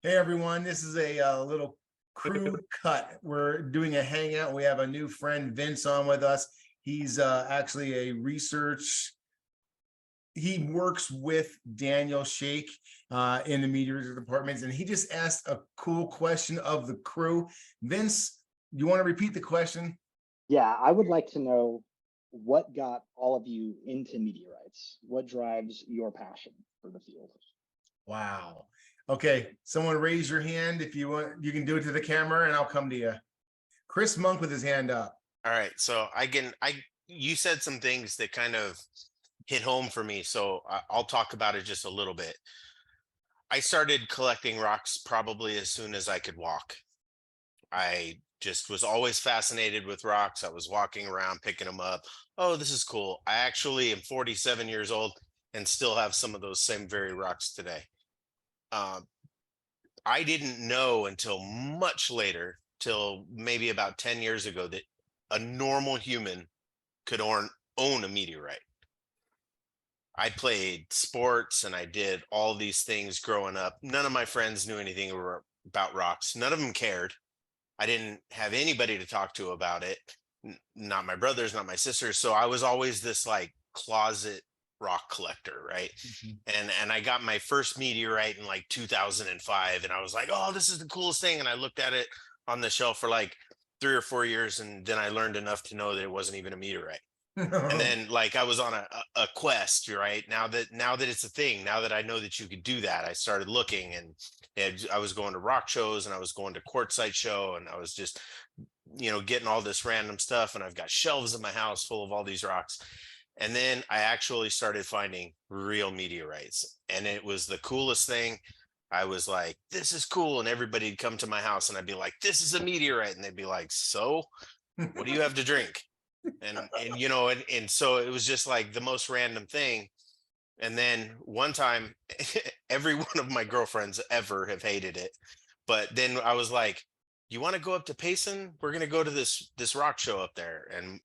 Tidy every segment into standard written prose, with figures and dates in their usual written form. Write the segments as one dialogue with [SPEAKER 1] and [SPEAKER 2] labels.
[SPEAKER 1] Hey everyone, this is a little crew cut. We're doing a hangout. We have a new friend, Vince, on with us. He's actually a research. He works with Daniel Shake in the meteorology departments, and he just asked a cool question of the crew. Vince, you want to repeat the question?
[SPEAKER 2] Yeah, I would like to know what got all of you into meteorites. What drives your passion for the field?
[SPEAKER 1] Wow. Okay, someone raise your hand if you want. You can do it to the camera, and I'll come to you. Chris Monk with his hand up.
[SPEAKER 3] All right, so you said some things that kind of hit home for me, so I'll talk about it just a little bit. I started collecting rocks probably as soon as I could walk. I just was always fascinated with rocks. I was walking around picking them up. Oh, this is cool. I actually am 47 years old and still have some of those same very rocks today. I didn't know until much later, till maybe about 10 years ago, that a normal human could own a meteorite. I played sports and I did all these things growing up. None of my friends knew anything about rocks. None of them cared. I didn't have anybody to talk to about it. Not my brothers, not my sisters. So I was always this like closet rock collector, right? And I got my first meteorite in like 2005, and I was like, oh, this is the coolest thing. And I looked at it on the shelf for like 3 or 4 years, and then I learned enough to know that it wasn't even a meteorite. And then like I was on a quest, right? Now that it's a thing, now that I know that you could do that, I started looking, and I was going to rock shows, and I was going to Quartzsite show, and I was just, getting all this random stuff. And I've got shelves in my house full of all these rocks. And then I actually started finding real meteorites, and it was the coolest thing. I was like, this is cool. And everybody'd come to my house and I'd be like, this is a meteorite. And they'd be like, so what do you have to drink? And so it was just like the most random thing. And then one time, every one of my girlfriends ever have hated it. But then I was like, you want to go up to Payson? We're going to go to this rock show up there. And,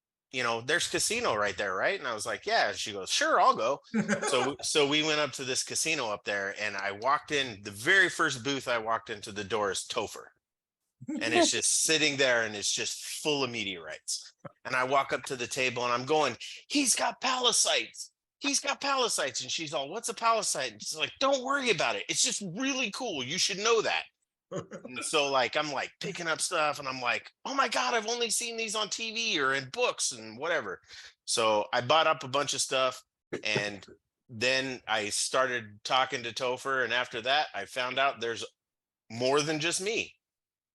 [SPEAKER 3] there's casino right there, right? And I was like, yeah. She goes, sure, I'll go. So we went up to this casino up there, and I walked in. The very first booth I walked into the door is Topher. And it's just sitting there, and it's just full of meteorites. And I walk up to the table and I'm going, he's got palasites. He's got palasites. And she's all, what's a palasite? And she's like, don't worry about it. It's just really cool. You should know that. And so like, I'm like picking up stuff, and I'm like, oh my God, I've only seen these on TV or in books and whatever. So I bought up a bunch of stuff, and then I started talking to Topher. And after that, I found out there's more than just me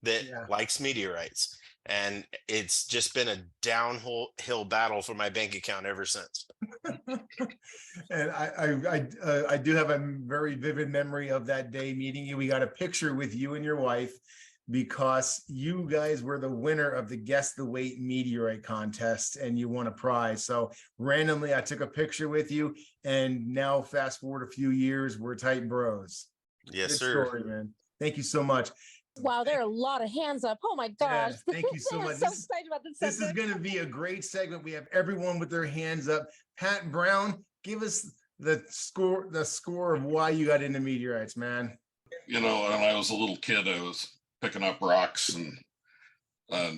[SPEAKER 3] that likes meteorites. And it's just been a downhill battle for my bank account ever since.
[SPEAKER 1] And I do have a very vivid memory of that day meeting you. We got a picture with you and your wife because you guys were the winner of the Guess the Weight meteorite contest, and you won a prize. So randomly, I took a picture with you, and now fast forward a few years, we're tight bros.
[SPEAKER 3] Yes,
[SPEAKER 1] Good
[SPEAKER 3] sir.
[SPEAKER 1] story, man. Thank you so much.
[SPEAKER 4] Wow, there are a lot of hands up. Oh my gosh.
[SPEAKER 1] Yeah, thank you so much.
[SPEAKER 4] So excited about this.
[SPEAKER 1] This is going to be a great segment. We have everyone with their hands up. Pat Brown, give us the score of why you got into meteorites, man.
[SPEAKER 5] When I was a little kid, I was picking up rocks, and I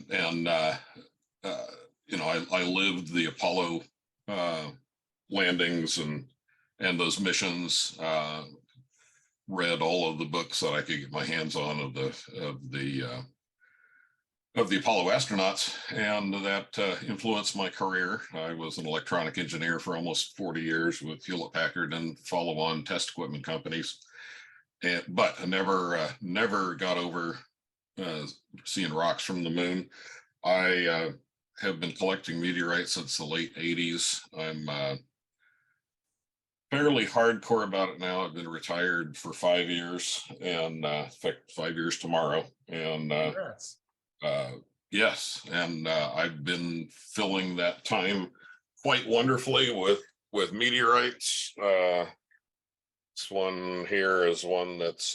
[SPEAKER 5] lived the Apollo landings and those missions. Read all of the books that I could get my hands on of the Apollo astronauts, and that influenced my career. I was an electronic engineer for almost 40 years with Hewlett-Packard and follow-on test equipment companies. But I never got over seeing rocks from the moon. I have been collecting meteorites since the late 80s. I'm fairly hardcore about it now. I've been retired for 5 years, and in fact, 5 years tomorrow. And yes, and I've been filling that time quite wonderfully with meteorites. This one here is one that's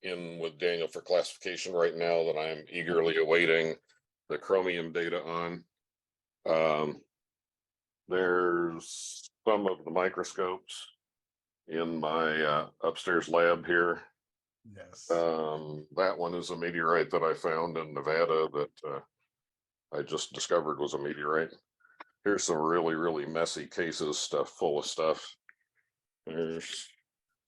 [SPEAKER 5] in with Daniel for classification right now that I'm eagerly awaiting the chromium data on. There's some of the microscopes in my upstairs lab here.
[SPEAKER 1] Yes.
[SPEAKER 5] That one is a meteorite that I found in Nevada that I just discovered was a meteorite. Here's some really, really messy cases, stuff full of stuff. There's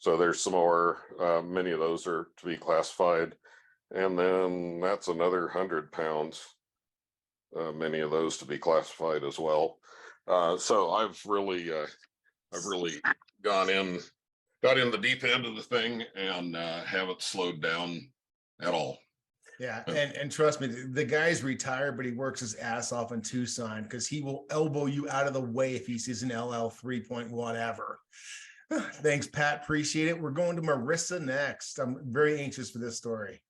[SPEAKER 5] some more. Many of those are to be classified. And then that's another 100 pounds. Many of those to be classified as well. So I've really got in the deep end of the thing and haven't slowed down at all.
[SPEAKER 1] Yeah, and trust me, the guy's retired, but he works his ass off in Tucson because he will elbow you out of the way if he sees an LL 3 point whatever. Thanks, Pat. Appreciate it. We're going to Marissa next. I'm very anxious for this story.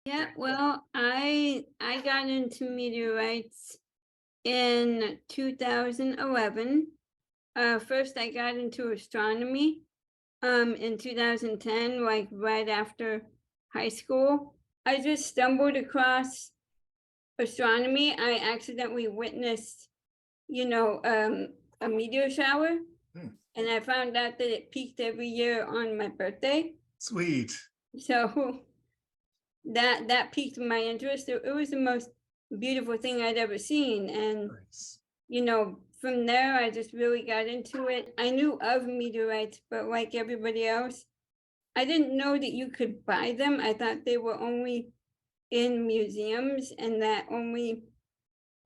[SPEAKER 6] Yeah, well, I got into meteorites in 2011. First I got into astronomy in 2010, like right after high school. I just stumbled across astronomy. I accidentally witnessed, a meteor shower. And I found out that it peaked every year on my birthday.
[SPEAKER 1] Sweet.
[SPEAKER 6] So that piqued my interest. It was the most beautiful thing I'd ever seen. And,
[SPEAKER 1] Nice.
[SPEAKER 6] From there, I just really got into it. I knew of meteorites, but like everybody else, I didn't know that you could buy them. I thought they were only in museums and that only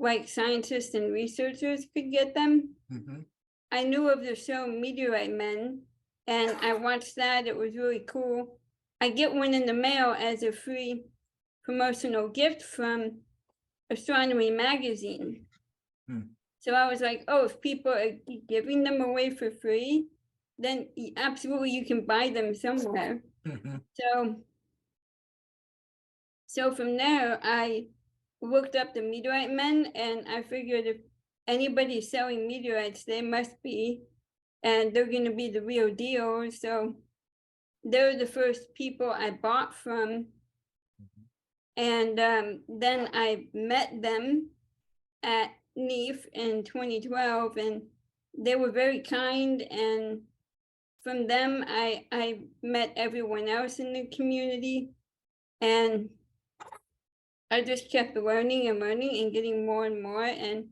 [SPEAKER 6] like scientists and researchers could get them.
[SPEAKER 1] Mhm.
[SPEAKER 6] I knew of the show Meteorite Men, and I watched that. It was really cool. I get one in the mail as a free promotional gift from Astronomy Magazine. So I was like, oh, if people are giving them away for free, then absolutely you can buy them somewhere.
[SPEAKER 1] Mhm.
[SPEAKER 6] So from there, I looked up the Meteorite Men, and I figured if anybody's selling meteorites, they must be, and they're going to be the real deal. So they're the first people I bought from. And then I met them at NEAF in 2012, and they were very kind. And from them, I met everyone else in the community. And I just kept learning and learning and getting more and more. And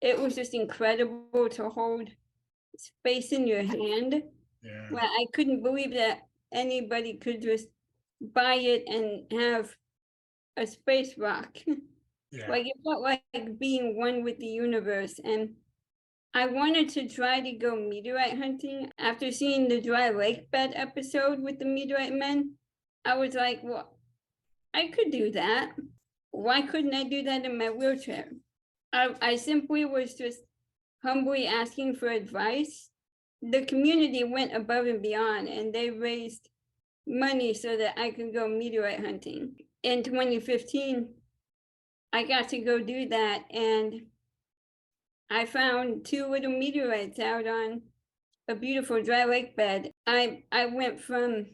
[SPEAKER 6] it was just incredible to hold space in your hand.
[SPEAKER 1] Yeah.
[SPEAKER 6] Well, I couldn't believe that anybody could just buy it and have a space rock.
[SPEAKER 1] Yeah.
[SPEAKER 6] Like it felt like being one with the universe. And I wanted to try to go meteorite hunting. After seeing the dry lake bed episode with the Meteorite Men, I was like, well, I could do that. Why couldn't I do that in my wheelchair? I simply was just humbly asking for advice. The community went above and beyond, and they raised money so that I could go meteorite hunting. In 2015, I got to go do that, and I found 2 little meteorites out on a beautiful dry lake bed. I went from,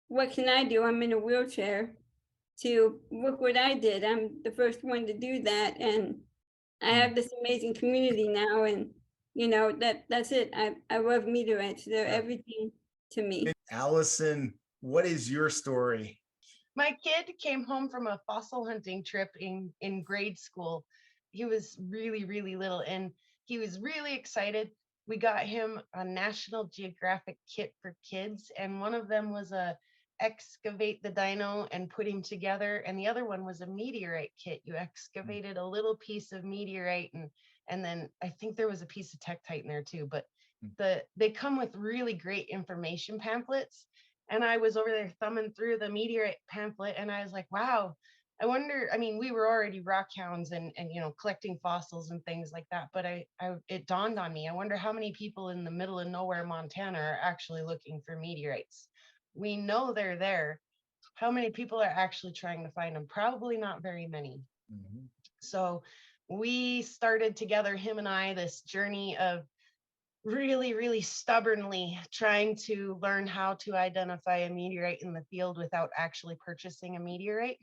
[SPEAKER 6] what can I do? I'm in a wheelchair, to look what I did. I'm the first one to do that, and I have this amazing community now, and that's it. I love meteorites. They're everything to me.
[SPEAKER 1] Allison, what is your story?
[SPEAKER 7] My kid came home from a fossil hunting trip in grade school. He was really, really little, and he was really excited. We got him a National Geographic kit for kids, and one of them was a excavate the dino and put him together, and the other one was a meteorite kit. You excavated a little piece of meteorite, and then I think there was a piece of tektite in there too, but they come with really great information pamphlets. And I was over there thumbing through the meteorite pamphlet, and I was like, wow, I wonder, I mean, we were already rock hounds and collecting fossils and things like that, but it dawned on me, I wonder how many people in the middle of nowhere, Montana, are actually looking for meteorites. We know they're there. How many people are actually trying to find them? Probably not very many. So we started together, him and I, this journey of really, really stubbornly trying to learn how to identify a meteorite in the field without actually purchasing a meteorite.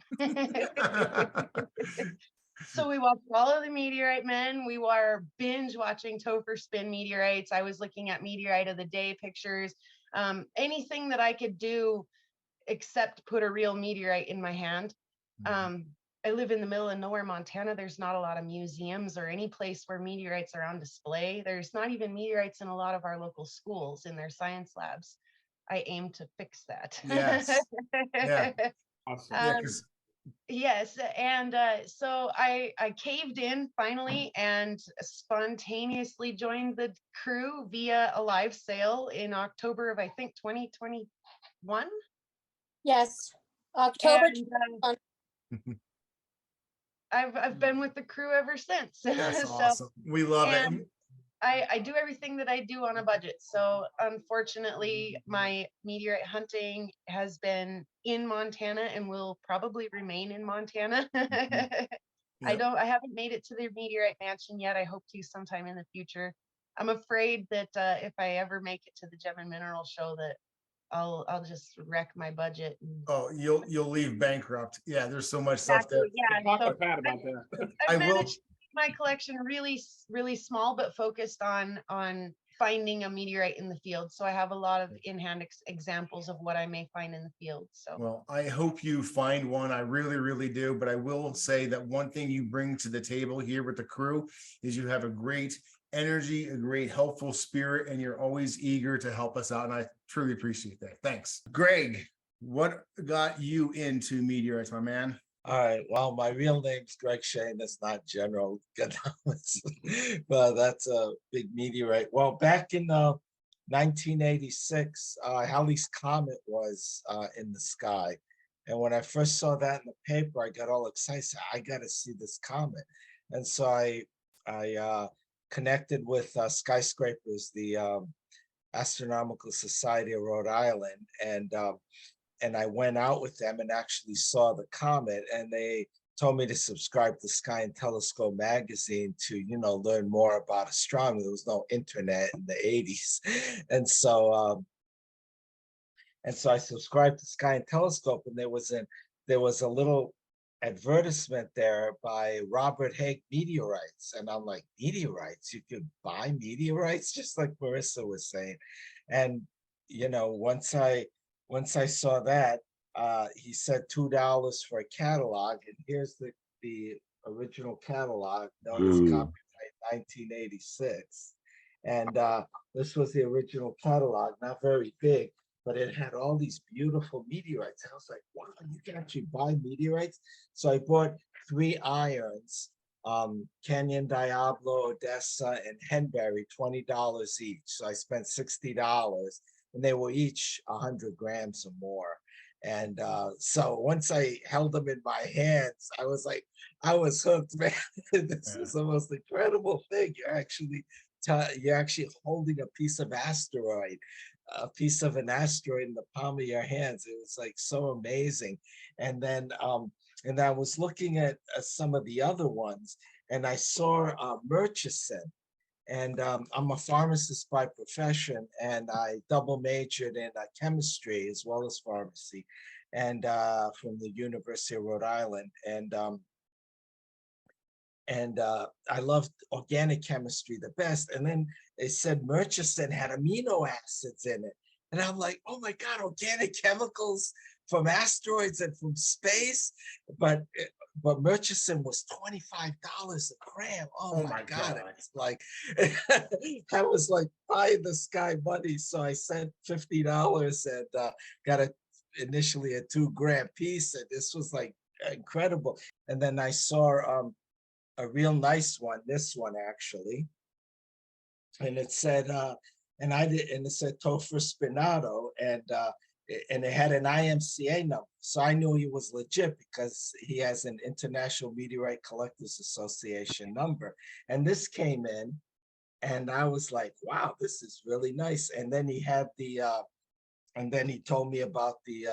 [SPEAKER 7] So we watched all of the Meteorite Men. We were binge watching Topherspin Meteorites. I was looking at Meteorite of the Day pictures. Anything that I could do except put a real meteorite in my hand.
[SPEAKER 1] Mhm.
[SPEAKER 7] I live in the middle of nowhere, Montana. There's not a lot of museums or any place where meteorites are on display. There's not even meteorites in a lot of our local schools in their science labs. I aim to fix that.
[SPEAKER 1] Yes. Yeah.
[SPEAKER 8] Awesome.
[SPEAKER 1] Yeah,
[SPEAKER 7] Um,
[SPEAKER 1] 'cause-
[SPEAKER 7] yes, and so I caved in finally and spontaneously joined the crew via a live sale in October of I think 2021.
[SPEAKER 4] Yes, October.
[SPEAKER 7] And I've been with the crew ever since.
[SPEAKER 1] That's
[SPEAKER 7] So,
[SPEAKER 1] awesome. We love it.
[SPEAKER 7] and I do everything that I do on a budget. So unfortunately, my meteorite hunting has been in Montana and will probably remain in Montana.
[SPEAKER 1] Yep.
[SPEAKER 7] I haven't made it to the meteorite mansion yet. I hope to sometime in the future. I'm afraid that if I ever make it to the Gem and Mineral Show, that I'll just wreck my budget.
[SPEAKER 1] Oh, you'll leave bankrupt. Yeah, there's so much stuff there.
[SPEAKER 7] Yeah.
[SPEAKER 8] Talk
[SPEAKER 7] So
[SPEAKER 8] to Pat about that.
[SPEAKER 1] I
[SPEAKER 7] I've
[SPEAKER 1] will.
[SPEAKER 7] managed to keep my collection really small, but focused on finding a meteorite in the field. So I have a lot of in-hand examples of what I may find in the field. So
[SPEAKER 1] Well, I hope you find one. I really, really do. But I will say that one thing you bring to the table here with the crew is you have a great energy, a great helpful spirit, and you're always eager to help us out. And I truly appreciate that. Thanks. Greg, what got you into meteorites, my man?
[SPEAKER 9] All right. Well, my real name's Greg Shane. That's not General Gonzalez, but that's a big meteorite. Well, back in 1986, Halley's Comet was in the sky. And when I first saw that in the paper, I got all excited. I got to see this comet. And so I connected with Skyscrapers, the Astronomical Society of Rhode Island, and I went out with them and actually saw the comet, and they told me to subscribe to Sky and Telescope magazine to, learn more about astronomy. There was no internet in the 80s. And so I subscribed to Sky and Telescope, and there was a little advertisement there by Robert Haig Meteorites. And I'm like, meteorites? You could buy meteorites, just like Marissa was saying. And, once I saw that, he said $2 for a catalog, and here's the original catalog, known as copyright 1986. And this was the original catalog, not very big, but it had all these beautiful meteorites. And I was like, wow, you can actually buy meteorites. So I bought 3 irons, Canyon, Diablo, Odessa, and Henbury, $20 each. So I spent $60, and they were each 100 grams or more. And so once I held them in my hands, I was hooked, man. This is the most incredible thing. You're actually holding a piece of asteroid, a piece of an asteroid in the palm of your hands. It was like so amazing. And then I was looking at some of the other ones, and I saw Murchison. And I'm a pharmacist by profession, and I double majored in chemistry as well as pharmacy, and from the University of Rhode Island. And I loved organic chemistry the best. And then they said Murchison had amino acids in it. And I'm like, oh my God, organic chemicals from asteroids and from space. But Murchison was $25 a gram. Oh my God. It's like, I was like pie in the sky money. So I sent $50 and got it initially a 2-gram piece. And this was like incredible. And then I saw a real nice one, this one actually. And it said, and it said Topher Spinnato, and it had an IMCA number. So I knew he was legit because he has an International Meteorite Collectors Association number. And this came in, and I was like, wow, this is really nice. And then he had and then he told me about the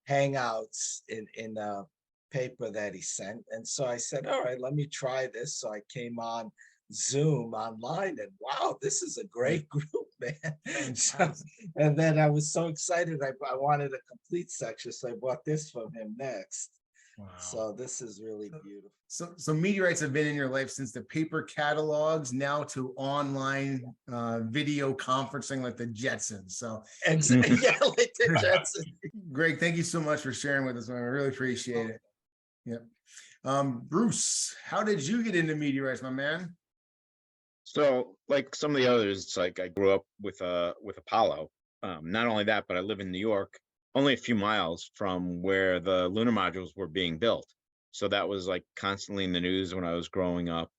[SPEAKER 9] Hangouts in a paper that he sent. And so I said, all right, let me try this. So I came on Zoom online, and wow, this is a great group, man. So, and then I was so excited, I wanted a complete section, so I bought this from him next.
[SPEAKER 1] Wow.
[SPEAKER 9] So this is really beautiful.
[SPEAKER 1] So meteorites have been in your life since the paper catalogs now to online video conferencing like the Jetsons. So
[SPEAKER 9] Yeah, like the Jetson.
[SPEAKER 1] Greg, thank you so much for sharing with us, man. I really appreciate it. Yep. Bruce, how did you get into meteorites, my man?
[SPEAKER 8] So, like some of the others, it's like I grew up with Apollo. Not only that, but I live in New York, only a few miles from where the lunar modules were being built. So that was like constantly in the news when I was growing up.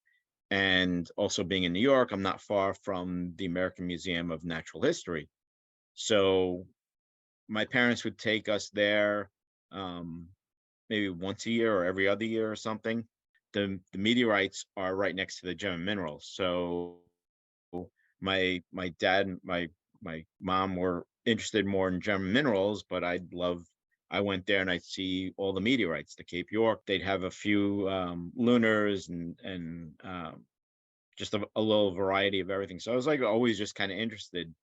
[SPEAKER 8] And also being in New York, I'm not far from the American Museum of Natural History. So my parents would take us there maybe once a year or every other year or something. The meteorites are right next to the gem and minerals. So my dad and my mom were interested more in gem and minerals, but I went there and I'd see all the meteorites, the Cape York. They'd have a few lunars and just a little variety of everything. So I was like always just kind of interested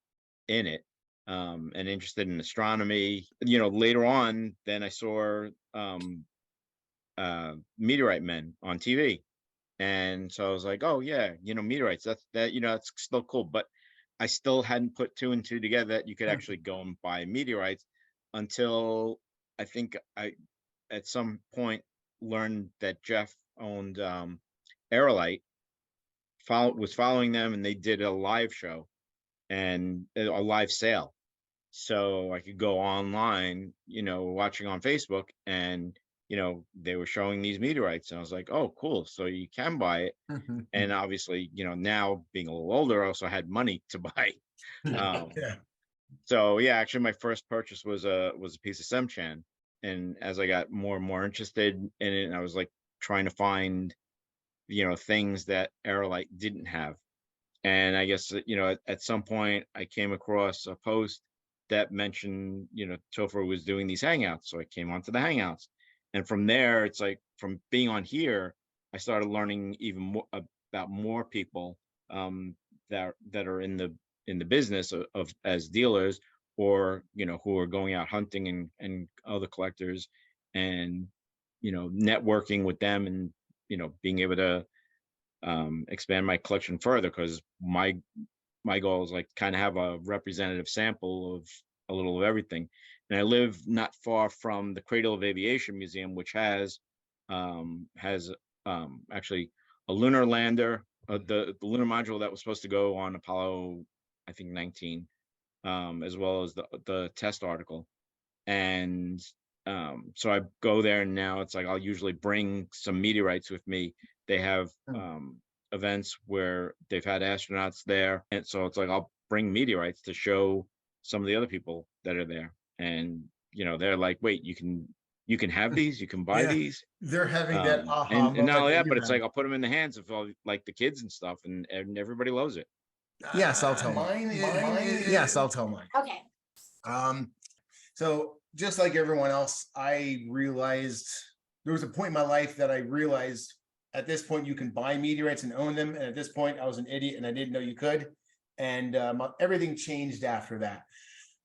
[SPEAKER 8] in it. And interested in astronomy. Later on, then I saw Meteorite Men on TV. And so I was like, oh yeah, meteorites, that's still cool. But I still hadn't put two and two together that you could actually go and buy meteorites until I think I at some point learned that Jeff owned Aerolite, was following them, and they did a live show and a live sale. So I could go online, watching on Facebook, and they were showing these meteorites, and I was like, oh, cool. So you can buy it. And obviously, now being a little older, I also had money to buy.
[SPEAKER 1] Yeah.
[SPEAKER 8] So yeah, actually my first purchase was a piece of Semchan. And as I got more and more interested in it, I was like trying to find, things that Aerolite didn't have. And I guess, at some point I came across a post that mentioned, Topher was doing these hangouts. So I came onto the hangouts. And from there, it's like from being on here, I started learning even more about more people that are in the business of as dealers, or who are going out hunting and other collectors, and networking with them, and being able to expand my collection further, because my goal is like kind of have a representative sample of a little of everything. And I live not far from the Cradle of Aviation Museum, which has actually a lunar lander, the lunar module that was supposed to go on Apollo, I think 19, as well as the test article. And so I go there, and now it's like I'll usually bring some meteorites with me. They have events where they've had astronauts there, and so it's like I'll bring meteorites to show some of the other people that are there. And they're like, wait, you can have these, you can buy these.
[SPEAKER 1] They're having that aha
[SPEAKER 8] and
[SPEAKER 1] moment
[SPEAKER 8] not only
[SPEAKER 1] that
[SPEAKER 8] that,
[SPEAKER 1] you
[SPEAKER 8] but it's
[SPEAKER 1] had.
[SPEAKER 8] like I'll put them in the hands of all like the kids and stuff, and everybody loves it.
[SPEAKER 1] Yes, I'll tell mine. Yes, I'll tell mine.
[SPEAKER 4] Okay.
[SPEAKER 1] So just like everyone else, I realized there was a point in my life that I realized at this point you can buy meteorites and own them. And at this point I was an idiot and I didn't know you could. And everything changed after that.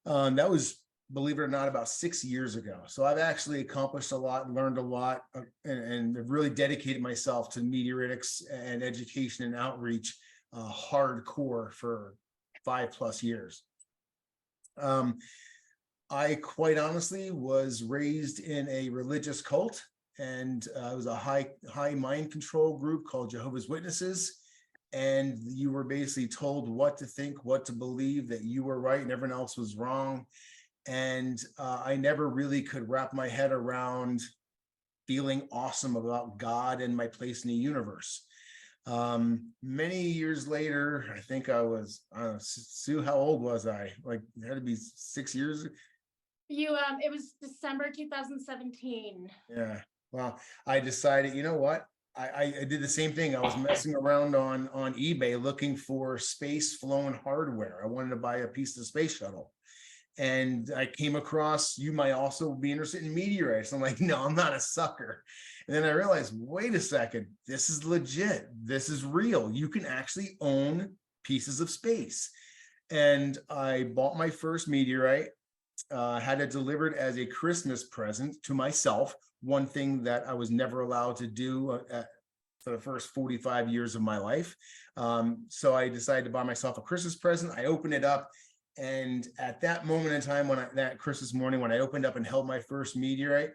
[SPEAKER 1] That was, believe it or not, about 6 years ago. So I've actually accomplished a lot, learned a lot, and have really dedicated myself to meteoritics and education and outreach hardcore for 5+ years. I quite honestly was raised in a religious cult, and it was a high mind control group called Jehovah's Witnesses. And you were basically told what to think, what to believe, that you were right and everyone else was wrong. And I never really could wrap my head around feeling awesome about God and my place in the universe. Many years later, I think I was, Sue, how old was I? Like, it had to be 6 years.
[SPEAKER 10] It was December 2017.
[SPEAKER 1] Yeah. Well, I decided, you know what? I did the same thing. I was messing around on eBay looking for space flown hardware. I wanted to buy a piece of the space shuttle. And I came across, you might also be interested in meteorites. I'm like, no, I'm not a sucker. And then I realized, wait a second, this is legit. This is real. You can actually own pieces of space. And I bought my first meteorite. had it delivered as a Christmas present to myself. One thing that I was never allowed to do for the first 45 years of my life. So I decided to buy myself a Christmas present. I opened it up. And at that moment in time, that Christmas morning, when I opened up and held my first meteorite,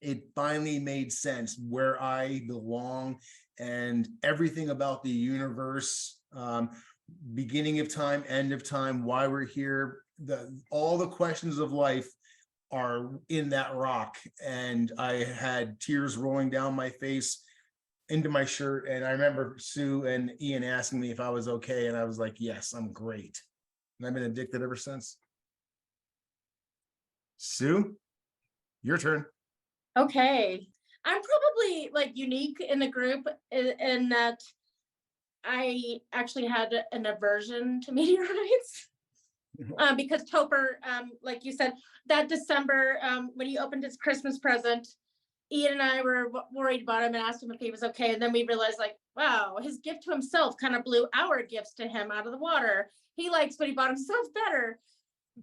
[SPEAKER 1] it finally made sense where I belong and everything about the universe, beginning of time, end of time, why we're here. All the questions of life are in that rock. And I had tears rolling down my face into my shirt. And I remember Sue and Ian asking me if I was okay. And I was like, yes, I'm great. And I've been addicted ever since. Sue, your turn.
[SPEAKER 10] Okay. I'm probably like unique in the group in that I actually had an aversion to meteorites. Because Topher, like you said, that December, when he opened his Christmas present, Ian and I were worried about him and asked him if he was okay. And then we realized, like, wow, his gift to himself kind of blew our gifts to him out of the water. He likes what he bought himself better.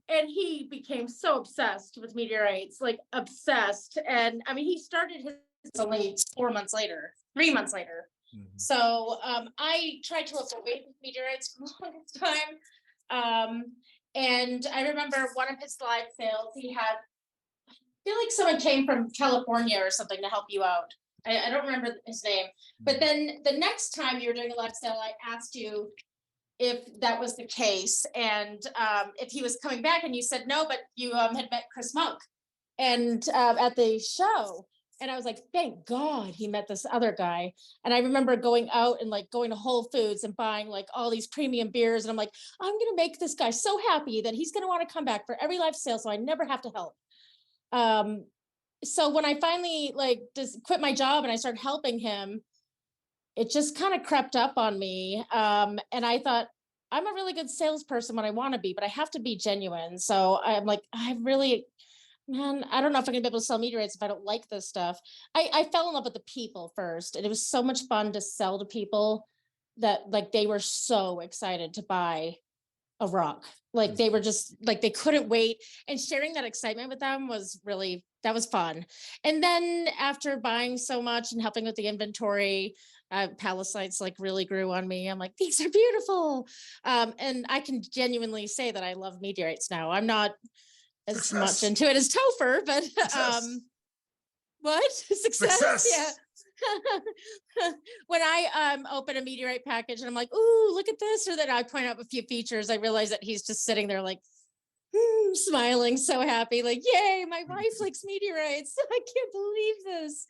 [SPEAKER 10] And he became so obsessed with meteorites, like obsessed. And I mean, he started his only 4 months later, 3 months later. So I tried to avoid meteorites for the longest time. And I remember one of his live sales, he had, I feel like someone came from California or something to help you out. I don't remember his name. But then the next time you were doing a live sale, I asked you if that was the case and if he was coming back, and you said no, but you had met Chris Monk and at the show. And I was like, thank God he met this other guy. And I remember going out and like going to Whole Foods and buying like all these premium beers. And I'm like, I'm going to make this guy so happy that he's going to want to come back for every live sale. So I never have to help. So when I finally like just quit my job and I started helping him, it just kind of crept up on me. And I thought, I'm a really good salesperson when I want to be, but I have to be genuine. So I'm like, man, I don't know if I'm gonna be able to sell meteorites if I don't like this stuff. I fell in love with the people first, and it was so much fun to sell to people that like they were so excited to buy a rock. Like they were just like they couldn't wait, and sharing that excitement with them was really, that was fun. And then after buying so much and helping with the inventory, Palisades like really grew on me. I'm like, these are beautiful. And I can genuinely say that I love meteorites now. I'm not as much into it as Topher, but what? Success. Yeah. When I open a meteorite package and I'm like, ooh, look at this, or that I point out a few features, I realize that he's just sitting there like smiling, so happy, like, yay, my wife likes meteorites. I can't believe this.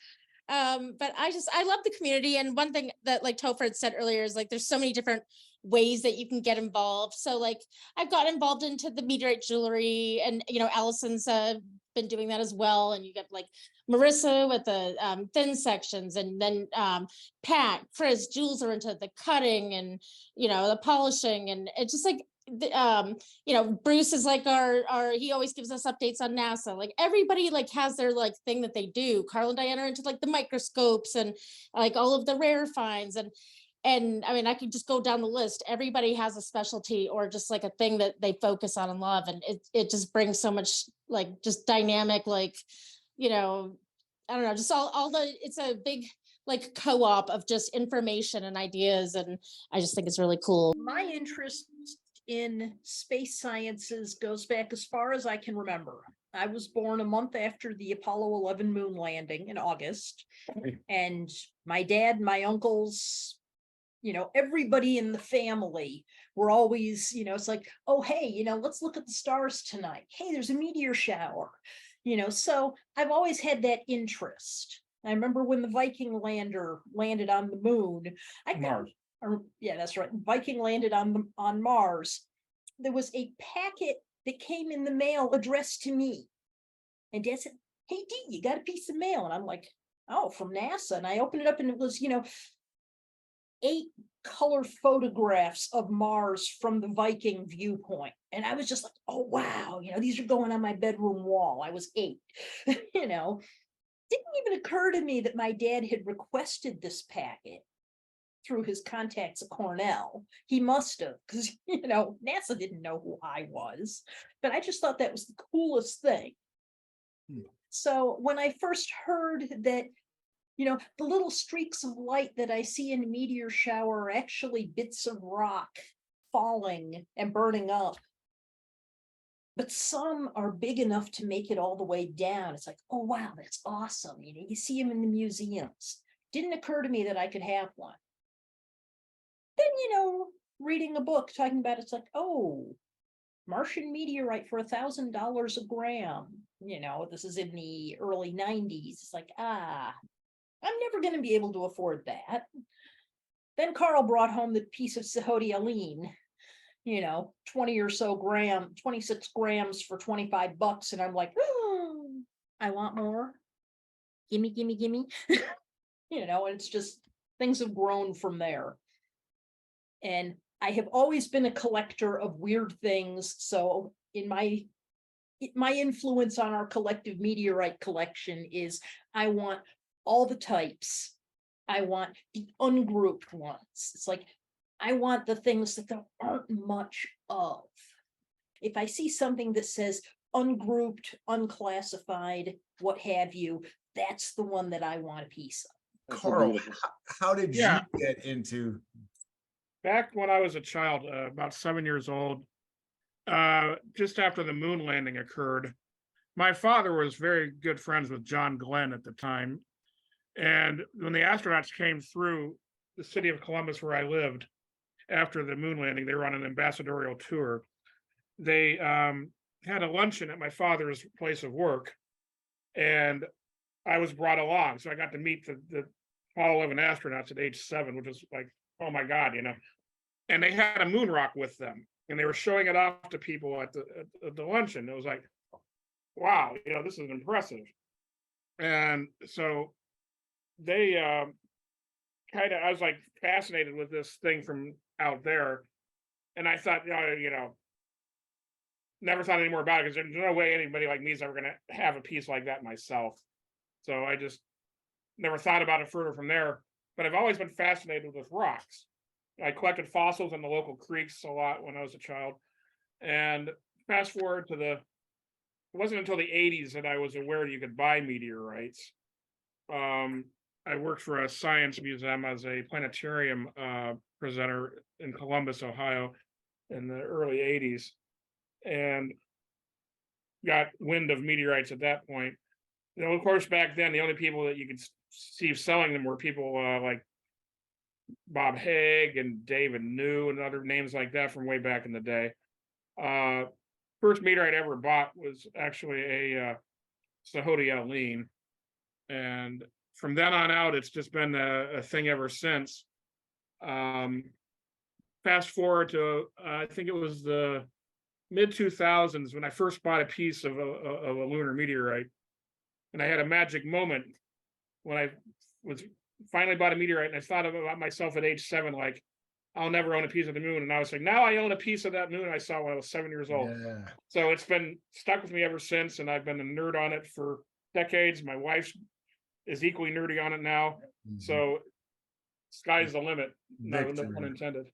[SPEAKER 10] But I love the community. And one thing that like Topher had said earlier is like there's so many different ways that you can get involved. So like I've got involved into the meteorite jewelry, and you know, Allison's been doing that as well. And you get like Marissa with the thin sections, and then Pat, Chris, Jules are into the cutting and you know, the polishing, and it's just like you know, Bruce is like our he always gives us updates on NASA. Like everybody like has their like thing that they do. Carl and Diana are into like the microscopes and like all of the rare finds, and I mean, I could just go down the list. Everybody has a specialty or just like a thing that they focus on and love. And it just brings so much like just dynamic, like, you know, I don't know, just all the, it's a big like co-op of just information and ideas. And I just think it's really cool.
[SPEAKER 11] My interest in space sciences goes back as far as I can remember. I was born a month after the Apollo 11 moon landing in August. And my dad, my uncles, you know, everybody in the family were always, you know, it's like, oh, hey, you know, let's look at the stars tonight. Hey, there's a meteor shower, you know, so I've always had that interest. I remember when the Viking lander landed on the moon. Yeah, that's right. Viking landed on Mars. There was a packet that came in the mail addressed to me. And Dad said, hey, Dee, you got a piece of mail. And I'm like, oh, from NASA. And I opened it up and it was, you know, 8 color photographs of Mars from the Viking viewpoint. And I was just like, oh, wow, you know, these are going on my bedroom wall. I was 8, you know. Didn't even occur to me that my dad had requested this packet. through his contacts at Cornell. He must have, because, you know, NASA didn't know who I was, but I just thought that was the coolest thing. So when I first heard that, you know, the little streaks of light that I see in a meteor shower are actually bits of rock falling and burning up, but some are big enough to make it all the way down. It's like, oh, wow, that's awesome. You know, you see them in the museums. Didn't occur to me that I could have one. Then, you know, reading a book talking about it's like, oh, Martian meteorite for $1,000 a gram. You know, this is in the early 90s. It's like, I'm never going to be able to afford that. Then Carl brought home the piece of Sahodialine, you know, 26 grams for $25. And I'm like, oh, I want more. Gimme, gimme, gimme. You know, and it's just, things have grown from there. And I have always been a collector of weird things. So in my influence on our collective meteorite collection is I want all the types. I want the ungrouped ones. It's like, I want the things that there aren't much of. If I see something that says ungrouped, unclassified, what have you, that's the one that I want a piece of.
[SPEAKER 2] That's so
[SPEAKER 1] Carl,
[SPEAKER 2] beautiful.
[SPEAKER 1] how did
[SPEAKER 12] Yeah.
[SPEAKER 1] you get into?
[SPEAKER 12] Back when I was a child, about 7 years old, just after the moon landing occurred, my father was very good friends with John Glenn at the time. And when the astronauts came through the city of Columbus, where I lived, after the moon landing, they were on an ambassadorial tour. They had a luncheon at my father's place of work, and I was brought along. So I got to meet the Apollo 11 astronauts at age 7, which was like, oh my God, you know. And they had a moon rock with them, and they were showing it off to people at the luncheon. It was like, wow, you know, this is impressive. And so they I was like fascinated with this thing from out there. And I thought, you know, never thought any more about it, because there's no way anybody like me is ever going to have a piece like that myself. So I just never thought about it further from there. But I've always been fascinated with rocks. I collected fossils in the local creeks a lot when I was a child. And fast forward to it wasn't until the 80s that I was aware you could buy meteorites. I worked for a science museum as a planetarium presenter in Columbus, Ohio in the early 80s, and got wind of meteorites at that point. You know, of course, back then, the only people that you could see selling them were people like Bob Haig and David New and other names like that from way back in the day. First meteorite I ever bought was actually a Sahodialine, and from then on out, it's just been a thing ever since. Fast forward to I think it was the mid 2000s when I first bought a piece of a lunar meteorite, and I had a magic moment when I was finally bought a meteorite, and I thought about myself at age 7, like, I'll never own a piece of the moon. And I was like, now I own a piece of that moon I saw when I was 7 years old.
[SPEAKER 1] Yeah.
[SPEAKER 12] So it's been stuck with me ever since, and I've been a nerd on it for decades. My wife is equally nerdy on it now.
[SPEAKER 1] Mhm.
[SPEAKER 12] So sky's the limit. No
[SPEAKER 1] Victory.
[SPEAKER 12] pun intended.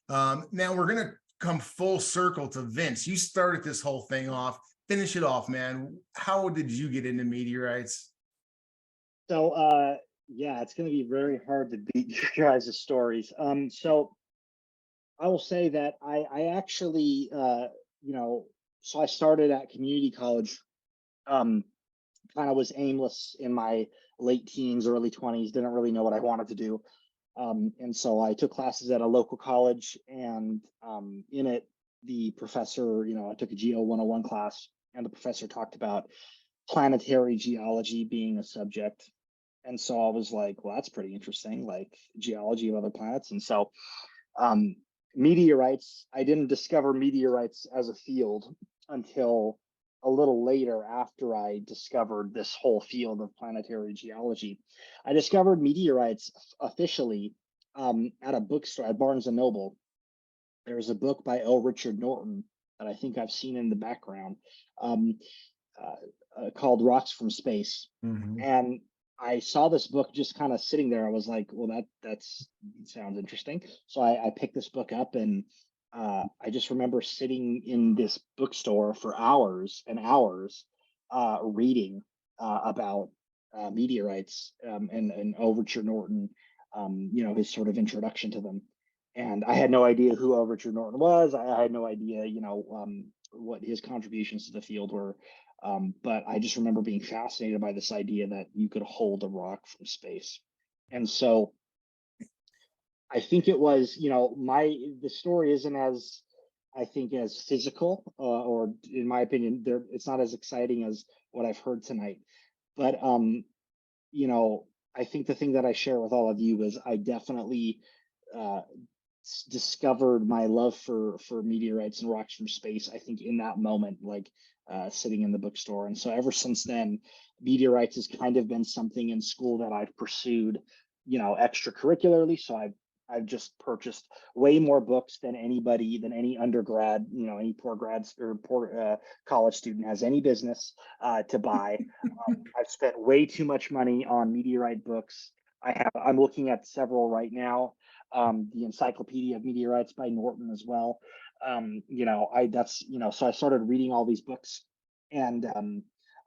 [SPEAKER 1] Now we're gonna come full circle to Vince. You started this whole thing off. Finish it off, man. How did you get into meteorites?
[SPEAKER 2] So yeah, it's going to be very hard to beat your guys' stories. So I will say that I actually you know, so I started at community college, kind of was aimless in my late teens, early 20s, didn't really know what I wanted to do. And so I took classes at a local college, and in it, the professor, you know, I took a Geo 101 class, and the professor talked about planetary geology being a subject. And so I was like, well, that's pretty interesting, like geology of other planets. And so meteorites, I didn't discover meteorites as a field until a little later, after I discovered this whole field of planetary geology. I discovered meteorites officially at a bookstore at Barnes and Noble. There's a book by L. Richard Norton that I think I've seen in the background called Rocks from Space.
[SPEAKER 1] Mhm.
[SPEAKER 2] And I saw this book just kind of sitting there. I was like, well, that sounds interesting. So I picked this book up, and I just remember sitting in this bookstore for hours and hours, reading about meteorites, and Overture Norton, you know, his sort of introduction to them. And I had no idea who Overture Norton was. I had no idea, you know, what his contributions to the field were. But I just remember being fascinated by this idea that you could hold a rock from space. And so I think it was, you know, the story isn't as, I think, as physical, or in my opinion, it's not as exciting as what I've heard tonight. But you know, I think the thing that I share with all of you is I definitely discovered my love for meteorites and rocks from space, I think, in that moment, like sitting in the bookstore. And so ever since then, meteorites has kind of been something in school that I've pursued, you know, extracurricularly. So I've just purchased way more books than any undergrad, you know, any poor grads or poor college student has any business to buy. I've spent way too much money on meteorite books. I'm looking at several right now. The Encyclopedia of Meteorites by Norton as well. You know, so I started reading all these books, and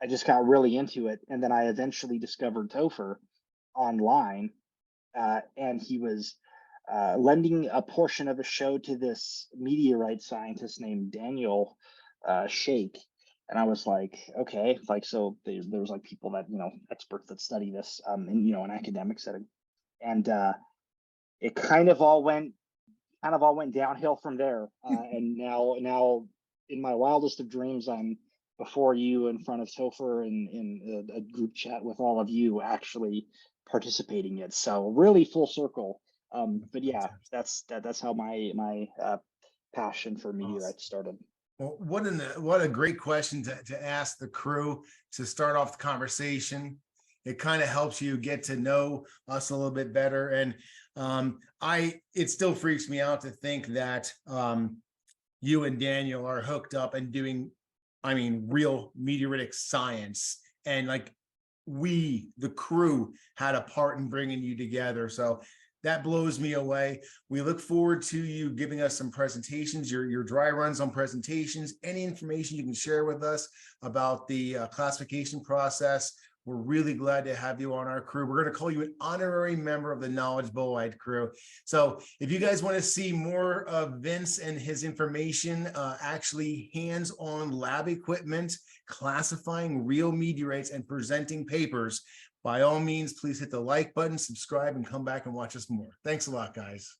[SPEAKER 2] I just got really into it. And then I eventually discovered Topher online, and he was lending a portion of a show to this meteorite scientist named Daniel Shake. And I was like, okay, like, so there was like people that, you know, experts that study this, in, you know, an academic setting. And it kind of all went downhill from there. And now in my wildest of dreams, I'm before you in front of Topher in a group chat with all of you actually participating in it. So really full circle. But yeah, that's how my passion for meteorites started.
[SPEAKER 1] Well, what a great question to ask the crew to start off the conversation. It kind of helps you get to know us a little bit better. And it still freaks me out to think that you and Daniel are hooked up and doing, I mean, real meteoritic science. And like the crew had a part in bringing you together. So that blows me away. We look forward to you giving us some presentations, your dry runs on presentations, any information you can share with us about the classification process. We're really glad to have you on our crew. We're going to call you an honorary member of the Knowledge Bolide crew. So if you guys want to see more of Vince and his information, actually hands-on lab equipment, classifying real meteorites and presenting papers, by all means, please hit the like button, subscribe, and come back and watch us more. Thanks a lot, guys.